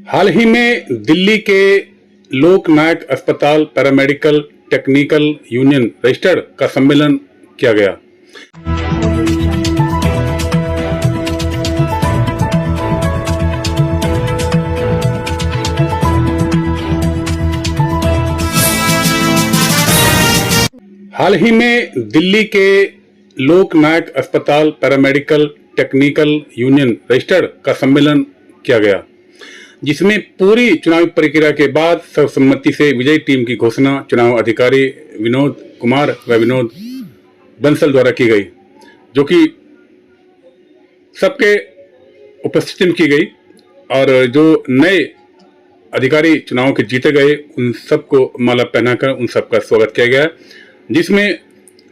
हाल ही में दिल्ली के लोक नायक अस्पताल पैरामेडिकल टेक्निकल यूनियन रजिस्टर्ड का सम्मेलन किया गया। हाल ही में दिल्ली के लोक नायक अस्पताल पैरामेडिकल टेक्निकल यूनियन रजिस्टर्ड का सम्मेलन किया गया, जिसमें पूरी चुनावी प्रक्रिया के बाद सर्वसम्मति से विजयी टीम की घोषणा चुनाव अधिकारी विनोद कुमार व विनोद बंसल द्वारा की गई, जो कि सबके उपस्थिति में की गई। और जो नए अधिकारी चुनाव के जीते गए उन सबको माला पहनाकर उन सबका स्वागत किया गया, जिसमें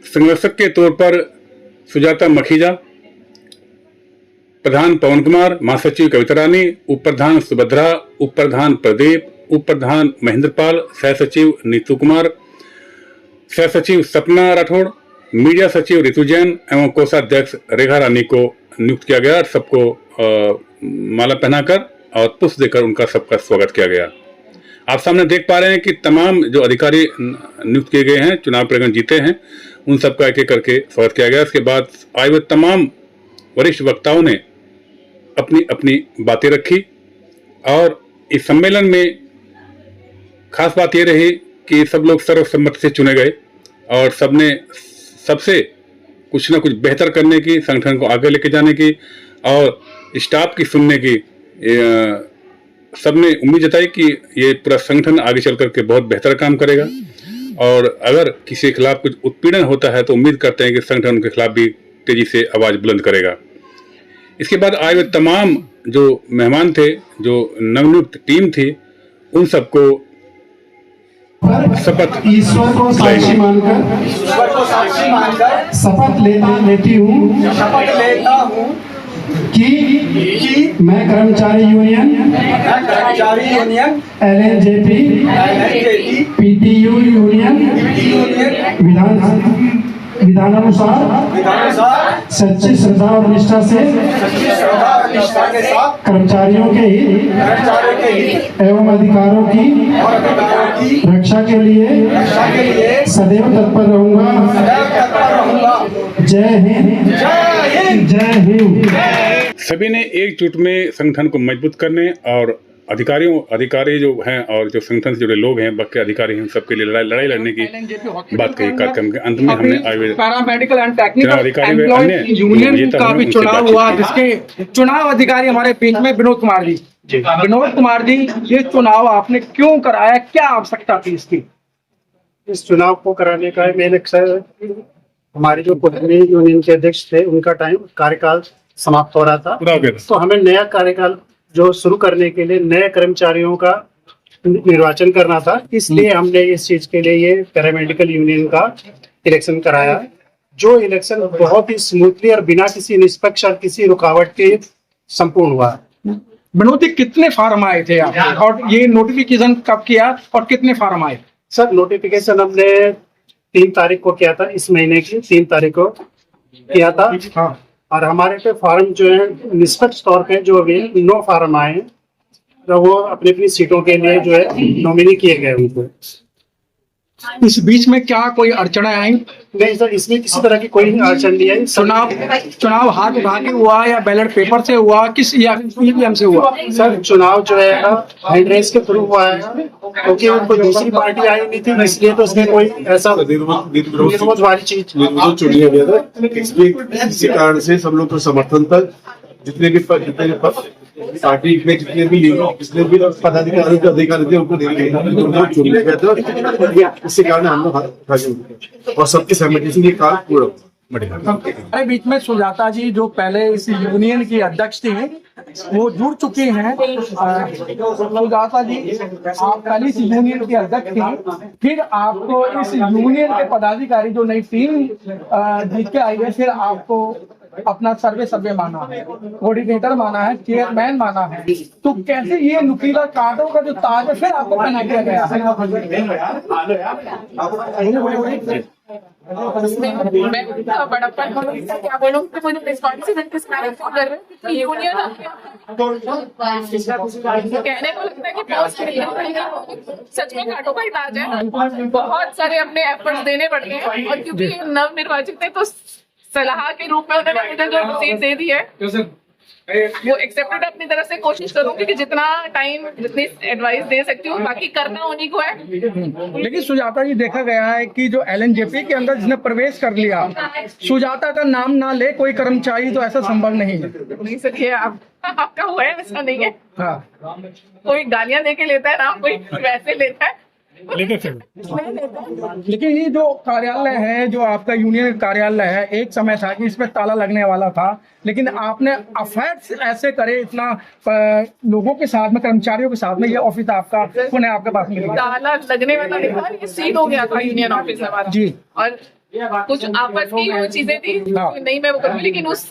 संरक्षक के तौर पर सुजाता मखीजा, प्रधान पवन कुमार, महासचिव कविता रानी, उप प्रधान सुभद्रा, उप प्रधान प्रदीप, उप प्रधान महेंद्र पाल, सह सचिव नीतू कुमार, सह सचिव सपना राठौड़, मीडिया सचिव ऋतु जैन एवं कोषाध्यक्ष रेखा रानी को नियुक्त किया गया। सबको माला पहनाकर और पुष्प देकर उनका सबका स्वागत किया गया। आप सामने देख पा रहे हैं कि तमाम जो अधिकारी नियुक्त किए गए हैं, चुनाव प्रकरण जीते हैं, उन सबका एक एक करके स्वागत किया गया। इसके बाद आए हुए तमाम वरिष्ठ वक्ताओं ने अपनी अपनी बातें रखी और इस सम्मेलन में खास बात यह रही कि सब लोग सर्वसम्मति से चुने गए और सबने सबसे कुछ ना कुछ बेहतर करने की, संगठन को आगे लेके जाने की और स्टाफ की सुनने की सबने उम्मीद जताई कि ये पूरा संगठन आगे चल करके बहुत बेहतर काम करेगा। और अगर किसी के खिलाफ कुछ उत्पीड़न होता है तो उम्मीद करते हैं कि संगठन उनके खिलाफ भी तेजी से आवाज बुलंद करेगा। इसके बाद आए हुए तमाम जो मेहमान थे, जो नवनियुक्त टीम थी, उन सबको शपथ ईश्वर को साक्षी मानकर शपथ लेती हूँ कि मैं कर्मचारी यूनियन LNJP PTU यूनियन विधानानुसार सच्ची श्रद्धा और निष्ठा से कर्मचारियों के हित एवं अधिकारों की रक्षा के लिए सदैव तत्पर रहूंगा। जय हिंद, जय हिंद। सभी ने एकजुट में संगठन को मजबूत करने और अधिकारी जो हैं और जो संगठन से जुड़े लोग हैं, बाकी अधिकारी हैं, सबके लिए लड़ाई लड़ने की बात कही। कार्यक्रम के अंत में हमने paramedical and technical employ union का भी चुनाव हुआ, जिसके चुनाव अधिकारी हमारे बीच में विनोद कुमार जी। विनोद कुमार जी, ये चुनाव आपने क्यों कराया, क्या आवश्यकता थी इसकी? इस चुनाव को कराने का मेन अक्सर हमारे जो पुराने यूनियन के अध्यक्ष थे, उनका कार्यकाल समाप्त हो रहा था, तो हमें नया कार्यकाल जो शुरू करने के लिए नए कर्मचारियों का निर्वाचन करना था। इसलिए हमने इस चीज के लिए ये पैरामेडिकल यूनियन का इलेक्शन कराया, जो इलेक्शन बहुत ही स्मूथली और बिना किसी निष्पक्ष और किसी रुकावट के संपूर्ण हुआ। विनोद जी, कितने फार्म आए थे आप और ये नोटिफिकेशन कब किया और कितने फार्म आए? सर, नोटिफिकेशन हमने 3 तारीख को किया था, इस महीने की 3 तारीख को किया था। हाँ। और हमारे पे फार्म जो है निष्पक्ष तौर पे जो अभी 9 फार्म आए हैं, तो वो अपनी अपनी सीटों के लिए जो है नॉमिनी किए गए उनको। इस बीच में क्या कोई अड़चना आई? नहीं सर, इसमें किसी तरह की कोई अड़चन नहीं आई। चुनाव हाथ उठा के हुआ या बैलेट पेपर से हुआ, किस या ईवीएम से हुआ? सर, चुनाव जो है हैंड रेस के थ्रू हुआ है, क्योंकि उनको दूसरी पार्टी आई नहीं थी, इसलिए तो उसमें कोई ऐसा निर्विरोध वाली चीज चुन लिया गया था। इसी कारण से सब लोग को समर्थन था, जितने भी पार्टी में जितने भी पदाधिकारी थे उनको चुन लिया गया था। इसी कारण हम लोग और सबकी सहमति से ये काम पूरा हमारे बीच में सुजाता जी, जो पहले इस यूनियन की अध्यक्ष थी, वो जुड़ चुकी हैं। सुजाता जी, आप पहले इस यूनियन की अध्यक्ष थी, फिर आपको इस यूनियन के पदाधिकारी जो नई टीम जीत के आई है, फिर आपको अपना सर्वे माना है, कोऑर्डिनेटर माना है, चेयरमैन माना है, तो कैसे ये नुकीला कांटों का जो ताज है फिर आपको पहना दिया गया है? मैं बड़प्पन क्या बोलूँ कि मुझे रिस्पॉन्सिबिलिटीज मैनेजमेंट कर रहे हैं यूनियन कहने को लगता है कि पोस्ट सच में घाटों का ही ताज है। बहुत सारे अपने एफर्ट्स देने पड़ते हैं और क्योंकि नव निर्वाचित थे तो सलाह के रूप में उन्होंने मुझे जो सीट दे दी है वो एक्सेप्टेड। अपनी तरफ से कोशिश करूंगी कि जितना टाइम जितनी एडवाइस दे सकती हूँ, बाकी करना उन्हीं को है। लेकिन सुजाता जी, देखा गया है कि जो LNJP के अंदर जिसने प्रवेश कर लिया, सुजाता का नाम ना ले कोई कर्मचारी, तो ऐसा संभव नहीं है। नहीं सर, ये आपका हुआ है, ऐसा नहीं है। हाँ, कोई गालियां दे के लेता है ना, कोई वैसे लेता है। लेकिन ये जो कार्यालय है, जो आपका यूनियन कार्यालय है, एक समय था कि इसमें ताला लगने वाला था, लेकिन आपने अफेक्ट्स ऐसे करे इतना लोगों के साथ में, कर्मचारियों के साथ में, ये ऑफिस आपका पुनः आपके पास मिल गया। ताला लगने वाला नहीं था, ये सील हो गया था यूनियन ऑफिस हमारा जी। और कुछ आपस की वो चीजें थी, नहीं मैं वो करूँ, लेकिन उस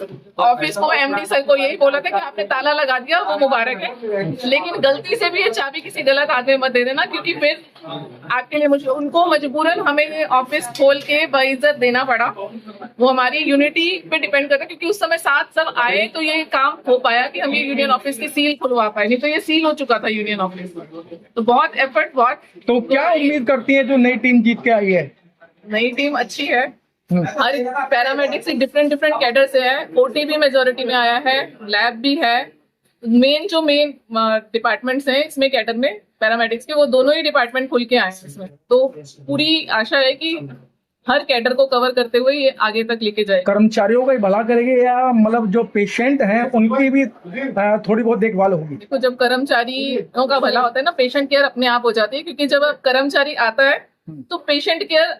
ऑफिस को MD सर को यही बोला था कि आपने ताला लगा दिया, वो मुबारक है, लेकिन गलती से भी ये चाबी किसी गलत आदमी मत दे देना, क्योंकि फिर आपके लिए मुझे उनको मजबूरन हमें ऑफिस खोल के बाइज्जत देना पड़ा। वो हमारी यूनिटी पे डिपेंड करता है, क्योंकि उस समय साथ सब आए तो ये काम हो पाया कि हम ये यूनियन ऑफिस की सील खुलवा पाए, नहीं तो ये सील हो चुका था यूनियन ऑफिस। तो बहुत एफर्ट, बहुत। तो क्या उम्मीद करती है जो नई टीम जीत के आई है? नई टीम अच्छी है, हर पैरामेडिक्स डिफरेंट कैडर से है, OT भी मेजोरिटी में आया है, लैब भी है। मेन डिपार्टमेंट्स हैं इसमें कैडर में पैरामेडिक्स के, वो दोनों ही डिपार्टमेंट खुल के आए हैं इसमें। तो पूरी आशा है कि हर कैडर को कवर करते हुए ये आगे तक लेके जाए। कर्मचारियों का ही भला करेंगे या मतलब जो पेशेंट हैं उनकी भी थोड़ी बहुत देखभाल होगी? तो जब कर्मचारियों का भला होता है ना, पेशेंट केयर अपने आप हो जाती है, क्योंकि जब कर्मचारी आता है तो पेशेंट केयर,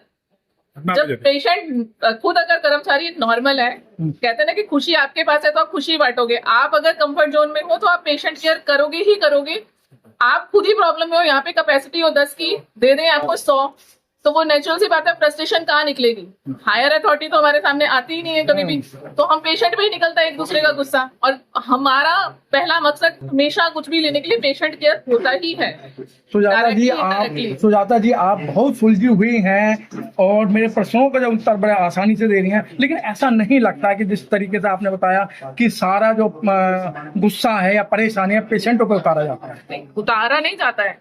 जब पेशेंट खुद अगर कर्मचारी नॉर्मल है, कहते हैं ना कि खुशी आपके पास है तो आप खुशी बांटोगे। आप अगर कंफर्ट जोन में हो तो आप पेशेंट केयर करोगे ही करोगे। आप खुद ही प्रॉब्लम में हो, यहाँ पे कैपेसिटी हो 10 की, दे दें आपको 100, तो वो नेचुरल सी बात है, फ्रस्ट्रेशन कहाँ निकलेगी? हायर अथॉरिटी तो हमारे सामने आती ही नहीं है कभी भी, तो हम पेशेंट पे ही निकलता है एक दूसरे का गुस्सा। और हमारा पहला मकसद हमेशा कुछ भी लेने के लिए पेशेंट केयर होता ही है। सुजाता जी आप बहुत सुलझी हुई हैं और मेरे प्रश्नों का जो उत्तर बड़े आसानी से दे रही हैं, लेकिन ऐसा नहीं लगता कि जिस तरीके से आपने बताया कि सारा जो गुस्सा है या परेशानी है पेशेंटों पर उतारा जाता है? उतारा नहीं जाता है,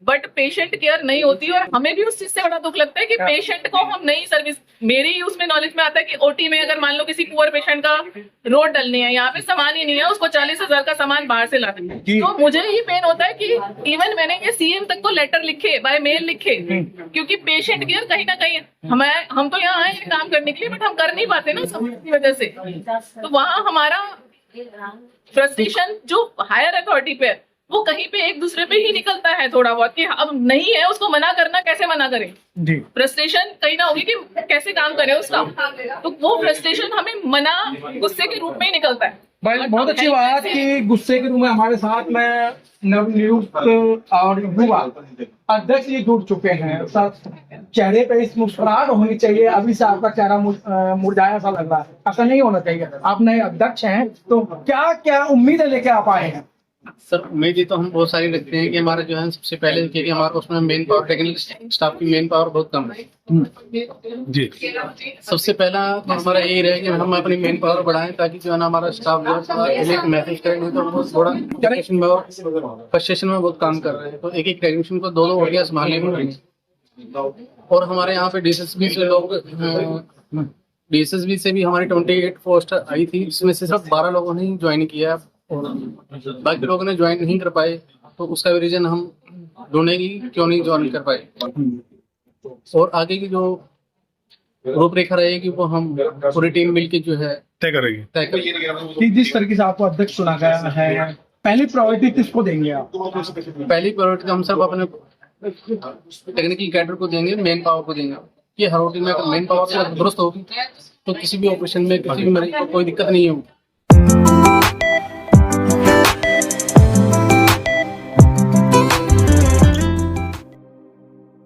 बट पेशेंट केयर नहीं होती। और हमें भी उस चीज से बड़ा दुख लगता है कि पेशेंट को हम नई सर्विस, मेरी उसमें नॉलेज में आता है कि OT में अगर मान लो किसी पुअर पेशेंट का रोड डलनी है, यहाँ पे सामान ही नहीं है, उसको 40,000 का सामान बाहर से लाना है, तो मुझे ही पेन होता है कि इवन मैंने ये CM तक को लेटर लिखे, बाय मेल लिखे, क्योंकि पेशेंट केयर कहीं ना कहीं हम तो यहाँ आए काम करने के लिए, बट हम कर नहीं पाते ना समय की वजह से। तो वहाँ हमारा फ्रस्ट्रेशन जो हायर अथॉरिटी पे वो कहीं पे एक दूसरे पे ही निकलता है थोड़ा बहुत, कि अब नहीं है उसको मना करना, कैसे मना करें? फ्रस्ट्रेशन कहीं ना होगी कि कैसे काम करें उसका, तो वो फ्रस्ट्रेशन हमें मना गुस्से के रूप में ही निकलता है। भाई बहुत अच्छी बात कि गुस्से के रूप में हमारे साथ में नवनियुक्त और युवा अध्यक्ष ये जुड़ चुके हैं। चेहरे पे इस मुस्कुराहट होनी चाहिए, अभी से आपका चेहरा मुरझाया सा लग रहा है, ऐसा नहीं होना चाहिए। आप नए अध्यक्ष हैं तो क्या क्या उम्मीदें लेके आप आए हैं? सर उम्मीद तो हम बहुत सारी रखते हैं कि हमारा जो है सबसे पहले क्योंकि हमारा उसमें मेन पावर, टेक्निकल स्टाफ की मेन पावर बहुत कम है जी। सबसे पहला तो हमारा यही रहे कि हम अपनी मेन पावर बढ़ाएं, ताकि जो है ना हमारा स्टाफ जो मैसेज करें, नहीं तो वो थोड़ा टेक्नीशियन में और फ्रस्ट्रेशन में बहुत काम कर रहे हैं। तो एक टेक्नीशियन को 2 ओटियां संभालने में, और हमारे यहाँ पे DSSB से लोग, DSSB से भी हमारी 28 पोस्ट आई थी, जिसमें से सिर्फ 12 लोगों ने ज्वाइन किया और बाकी लोगों ने ज्वाइन नहीं कर पाए। तो उसका भी रीजन हम ढूंढेंगे क्यों नहीं ज्वाइन कर पाए, और आगे की जो रूपरेखा रहेगी वो हम पूरी टीम मिलकर जो है तय करेंगे। जिस तरीके से आपको अध्यक्ष चुना गया है, पहली प्रायोरिटी किसको देंगे आप? पहली प्रायोरिटी हम सब अपने टेक्निकल कैडर को देंगे, मेन पावर को देंगे। ये हर रोटी में अगर मेन पावर दुरुस्त होगी तो किसी भी ऑपरेशन में किसी भी मरीज को कोई दिक्कत नहीं होगी।